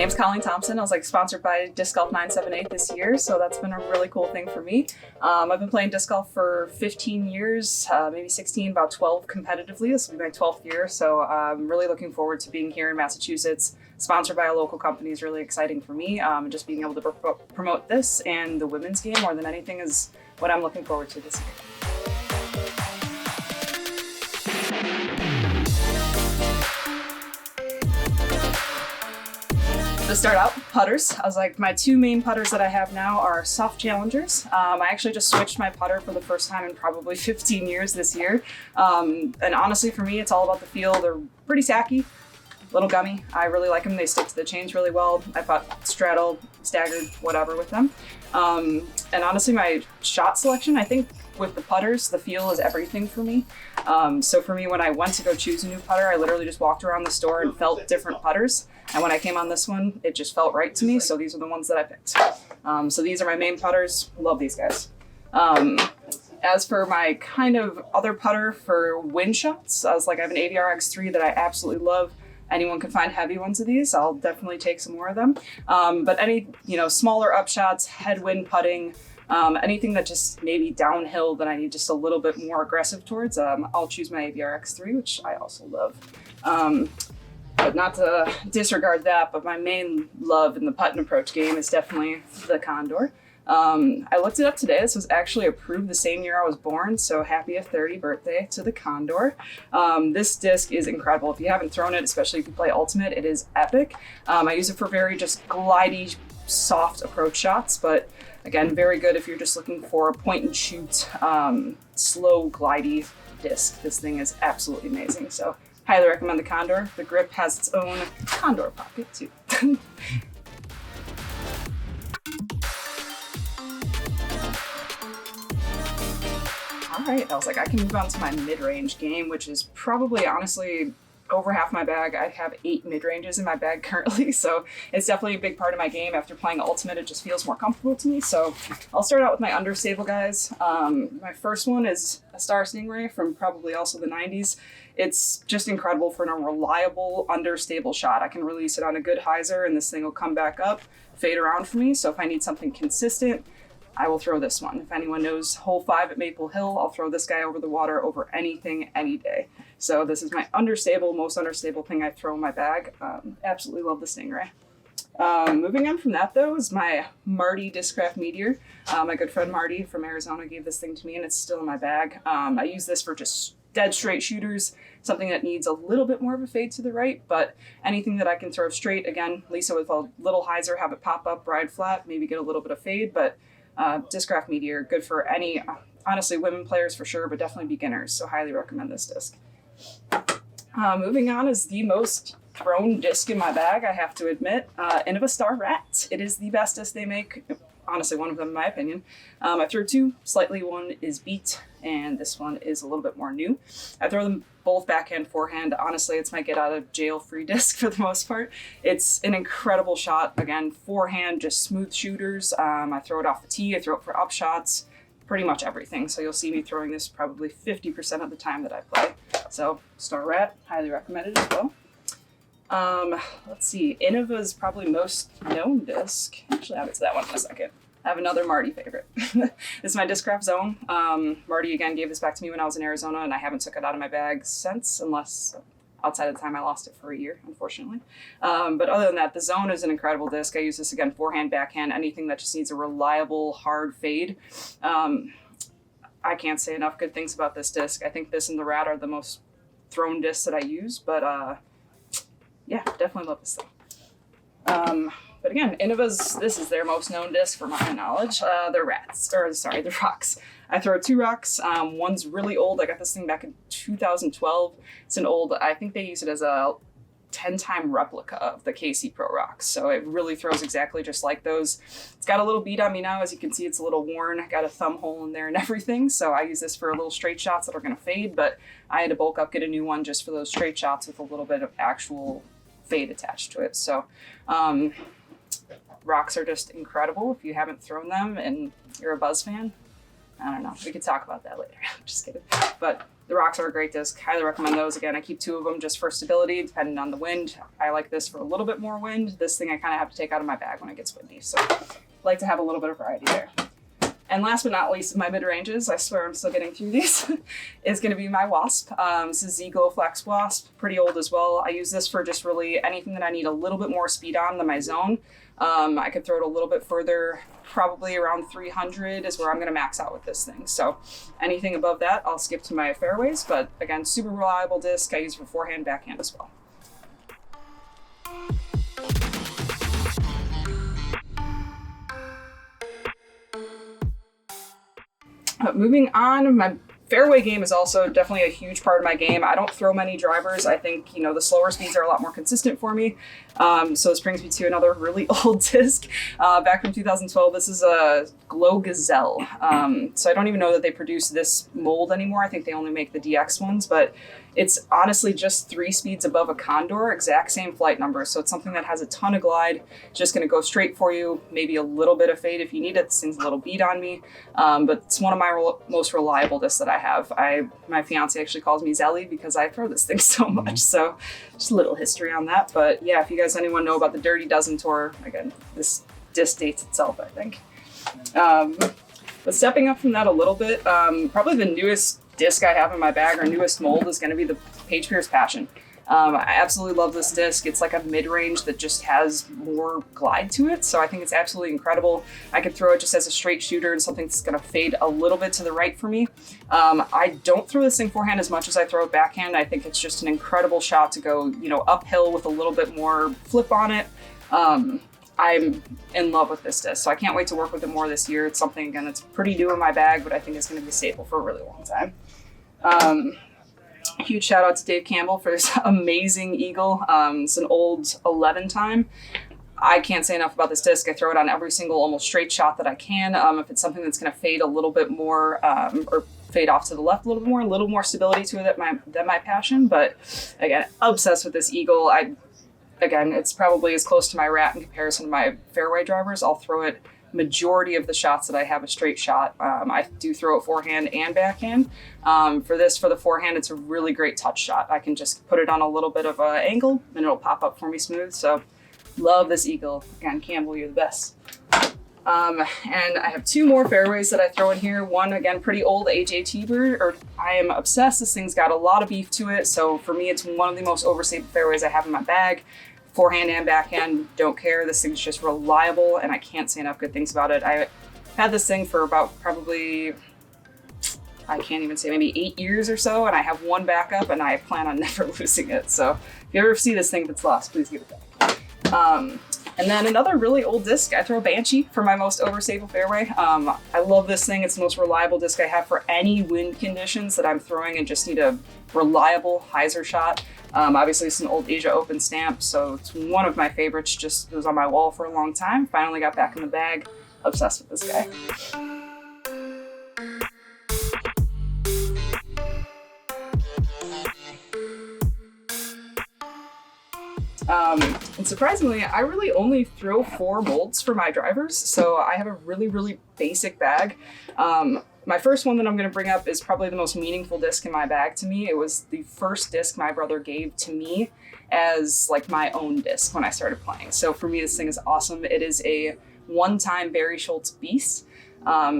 name's Colleen Thompson. I was sponsored by Disc Golf 978 this year, so that's been a really cool thing for me. I've been playing disc golf for 15 years, maybe 16, about 12 competitively. This will be my 12th year, so I'm really looking forward to being here in Massachusetts. Sponsored by a local company is really exciting for me. Just being able to promote this and the women's game more than anything is what I'm looking forward to this year. To start out, putters. I was my two main putters that I have now are soft challengers. I actually just switched my putter for the first time in probably 15 years this year. And honestly, for me, it's all about the feel. They're pretty tacky, little gummy. I really like them. They stick to the chains really well. I putt straddle, staggered, whatever with them. And honestly, my shot selection, I think with the putters, the feel is everything for me. So for me, when I went to go choose a new putter, I literally just walked around the store and felt different putters. And when I came on this one, it just felt right to me. So these are the ones that I picked. So these are my main putters. Love these guys. As for my kind of other putter for wind shots, I have an AVIAR X3 that I absolutely love. Anyone can find heavy ones of these. I'll definitely take some more of them. But any, smaller upshots, headwind putting, anything that just maybe downhill that I need just a little bit more aggressive towards, I'll choose my AVIAR X3, which I also love. But not to disregard that, but my main love in the putt and approach game is definitely the CONDOR. I looked it up today. This was actually approved the same year I was born, so happy 30th birthday to the CONDOR. This disc is incredible. If you haven't thrown it, especially if you play Ultimate, it is epic. I use it for very just glidey, soft approach shots, but again, very good if you're just looking for a point and shoot, slow glidey disc. This thing is absolutely amazing. So highly recommend the CONDOR. The grip has its own CONDOR pocket too. All right, I can move on to my mid-range game, which is probably honestly over half my bag. I have 8 mid-ranges in my bag currently, so it's definitely a big part of my game. After playing Ultimate, it just feels more comfortable to me. So I'll start out with my understable guys. My first one is a Star Stingray from probably also the 90s. It's just incredible for a reliable understable shot. I can release it on a good hyzer and this thing will come back up, fade around for me. So if I need something consistent, I will throw this one. If anyone knows hole 5 at Maple Hill, I'll throw this guy over the water over anything, any day. So this is my most understable thing I throw in my bag. Absolutely love the Stingray. Moving on from that though is my Marty DISCRAFT METEOR. My good friend Marty from Arizona gave this thing to me and it's still in my bag. I use this for just dead straight shooters, something that needs a little bit more of a fade to the right, but anything that I can throw straight, again, Lisa with a little hyzer, have it pop up, ride flat, maybe get a little bit of fade, but DISCRAFT METEOR, good for any, honestly, women players for sure, but definitely beginners, so highly recommend this disc. Moving on is the most thrown disc in my bag, I have to admit, ENIGMA Star Rat. It is the best disc they make, honestly, one of them in my opinion. I threw 2, slightly one is beat, and this one is a little bit more new. I throw them both backhand, forehand. Honestly, it's my get out of jail free disc for the most part. It's an incredible shot. Again, forehand, just smooth shooters. I throw it off the tee, I throw it for up shots, pretty much everything. So you'll see me throwing this probably 50% of the time that I play. So Star Rat, highly recommended as well. Let's see, Innova is probably most known disc. Actually, I'll get to that one in a second. I have another Marty favorite. This is my DISCRAFT Zone. Marty again gave this back to me when I was in Arizona and I haven't took it out of my bag since, unless outside of the time I lost it for a year, unfortunately. But other than that, the Zone is an incredible disc. I use this again, forehand, backhand, anything that just needs a reliable, hard fade. I can't say enough good things about this disc. I think this and the Rat are the most thrown discs that I use, but yeah, definitely love this thing. But again, this is their most known disc for my knowledge. The rocks. I throw 2 rocks. One's really old. I got this thing back in 2012. It's an old, I think they use it as a 10-time replica of the KC Pro rocks. So it really throws exactly just like those. It's got a little beat on me now. As you can see, it's a little worn. I got a thumb hole in there and everything. So I use this for little straight shots that are going to fade, but I had to bulk up, get a new one just for those straight shots with a little bit of actual fade attached to it. So, rocks are just incredible. If you haven't thrown them and you're a Buzz fan, I don't know. We could talk about that later. Just kidding. But the rocks are a great disc. Highly recommend those. Again, I keep 2 of them just for stability, depending on the wind. I like this for a little bit more wind. This thing I kind of have to take out of my bag when it gets windy. So I like to have a little bit of variety there. And last but not least, my mid-ranges, I swear I'm still getting through these, is going to be my WASP. This is Eagle Flex WASP, pretty old as well. I use this for just really anything that I need a little bit more speed on than my zone. I could throw it a little bit further, probably around 300 is where I'm going to max out with this thing. So anything above that, I'll skip to my fairways. But again, super reliable disc. I use it for forehand, backhand as well. Moving on, my fairway game is also definitely a huge part of my game. I don't throw many drivers. I think, you know, the slower speeds are a lot more consistent for me. So this brings me to another really old disc back from 2012. This is a Glow Gazelle. So I don't even know that they produce this mold anymore. I think they only make the DX ones, but it's honestly just 3 speeds above a Condor, exact same flight number. So it's something that has a ton of glide, just gonna go straight for you, maybe a little bit of fade if you need it. This thing's a little beat on me, but it's one of my most reliable discs that I have. My fiance actually calls me Zelly because I throw this thing so much. So just a little history on that. But yeah, if you guys, anyone know about the Dirty Dozen tour, again, this disc dates itself, I think. But stepping up from that a little bit, probably the newest disc I have in my bag, or newest mold, is going to be the Paige Pierce Passion. I absolutely love this disc. It's like a mid-range that just has more glide to it, so I think it's absolutely incredible. I could throw it just as a straight shooter and something that's going to fade a little bit to the right for me. I don't throw this thing forehand as much as I throw it backhand. I think it's just an incredible shot to go, you know, uphill with a little bit more flip on it. I'm in love with this disc, so I can't wait to work with it more this year. It's something, again, that's pretty new in my bag, but I think it's going to be a staple for a really long time. Huge shout out to Dave Campbell for this amazing Eagle. It's an old 11 time. I can't say enough about this disc. I throw it on every single almost straight shot that I can. If it's something that's going to fade a little bit more, or fade off to the left a little more stability to it than my passion. But again, obsessed with this Eagle. Again, it's probably as close to my rat in comparison to my fairway drivers. I'll throw it majority of the shots that I have a straight shot. I do throw it forehand and backhand. For the forehand, it's a really great touch shot. I can just put it on a little bit of an angle and it'll pop up for me smooth. So love this Eagle. Again, Campbell, you're the best. And I have 2 more fairways that I throw in here. One, again, pretty old AJ T-Bird, or I am obsessed. This thing's got a lot of beef to it. So for me, it's one of the most overstated fairways I have in my bag. Forehand and backhand, don't care. This thing's just reliable, and I can't say enough good things about it. I had this thing for about probably, I can't even say, maybe 8 years or so, and I have 1 backup, and I plan on never losing it. So if you ever see this thing that's lost, please give it back. And then another really old disc, I throw Banshee for my most overstable fairway. I love this thing. It's the most reliable disc I have for any wind conditions that I'm throwing and just need a reliable hyzer shot. Obviously, it's an old Asia Open stamp, so it's one of my favorites. Just, it was on my wall for a long time. Finally got back in the bag. Obsessed with this guy. And surprisingly, I really only throw 4 molds for my drivers, so I have a really, really basic bag. My first one that I'm going to bring up is probably the most meaningful disc in my bag to me. It was the first disc my brother gave to me as like my own disc when I started playing. So for me, this thing is awesome. It is a one-time Barry Schultz Beast.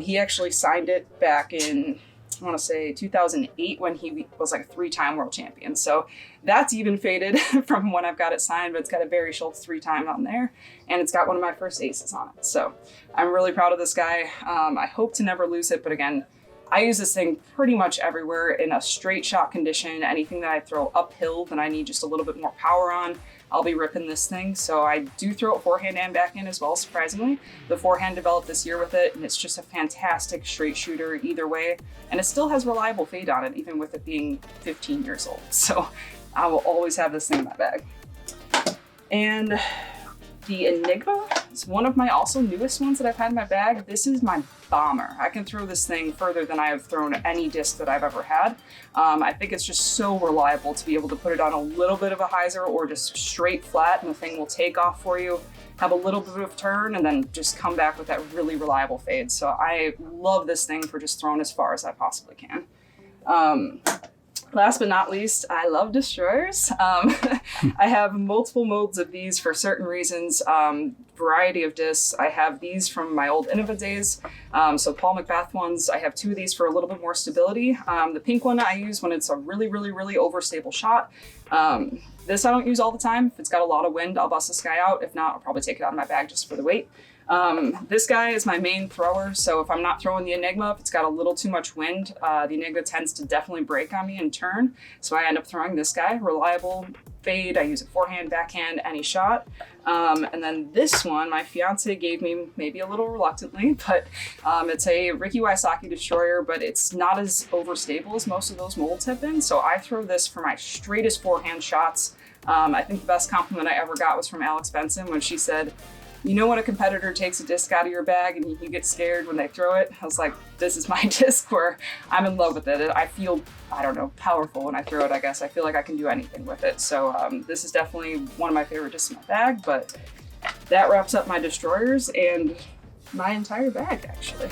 He actually signed it back in, I want to say 2008, when he was like a 3-time world champion. So that's even faded from when I've got it signed, but it's got a Barry Schultz 3-time on there, and it's got one of my first aces on it. So I'm really proud of this guy. I hope to never lose it, but again, I use this thing pretty much everywhere in a straight shot condition. Anything that I throw uphill that I need just a little bit more power on, I'll be ripping this thing. So I do throw it forehand and backhand as well, surprisingly. The forehand developed this year with it, and it's just a fantastic straight shooter either way. And it still has reliable fade on it, even with it being 15 years old. So I will always have this thing in my bag. And The Enigma is one of my also newest ones that I've had in my bag. This is my bomber. I can throw this thing further than I have thrown any disc that I've ever had. I think it's just so reliable to be able to put it on a little bit of a hyzer or just straight flat, and the thing will take off for you, have a little bit of turn, and then just come back with that really reliable fade. So I love this thing for just throwing as far as I possibly can. Last but not least, I love destroyers. I have multiple molds of these for certain reasons, variety of discs. I have these from my old ENIGMA days, so Paul McBath ones. I have 2 of these for a little bit more stability. The pink one I use when it's a really overstable shot. This I don't use all the time. If it's got a lot of wind, I'll bust this guy out. If not, I'll probably take it out of my bag just for the weight. This guy is my main thrower, so if I'm not throwing the Enigma, if it's got a little too much wind, the Enigma tends to definitely break on me and turn, so I end up throwing this guy. Reliable fade, I use it forehand, backhand, any shot. And then this one, my fiance gave me, maybe a little reluctantly, but it's a Ricky Wysocki destroyer, but it's not as overstable as most of those molds have been, so I throw this for my straightest forehand shots. I think the best compliment I ever got was from Alex Benson when she said, "You know when a competitor takes a disc out of your bag and you get scared when they throw it?" I was like, this is my disc where I'm in love with it. I feel, I don't know, powerful when I throw it, I guess. I feel like I can do anything with it. So this is definitely one of my favorite discs in my bag, but that wraps up my destroyers and my entire bag, actually.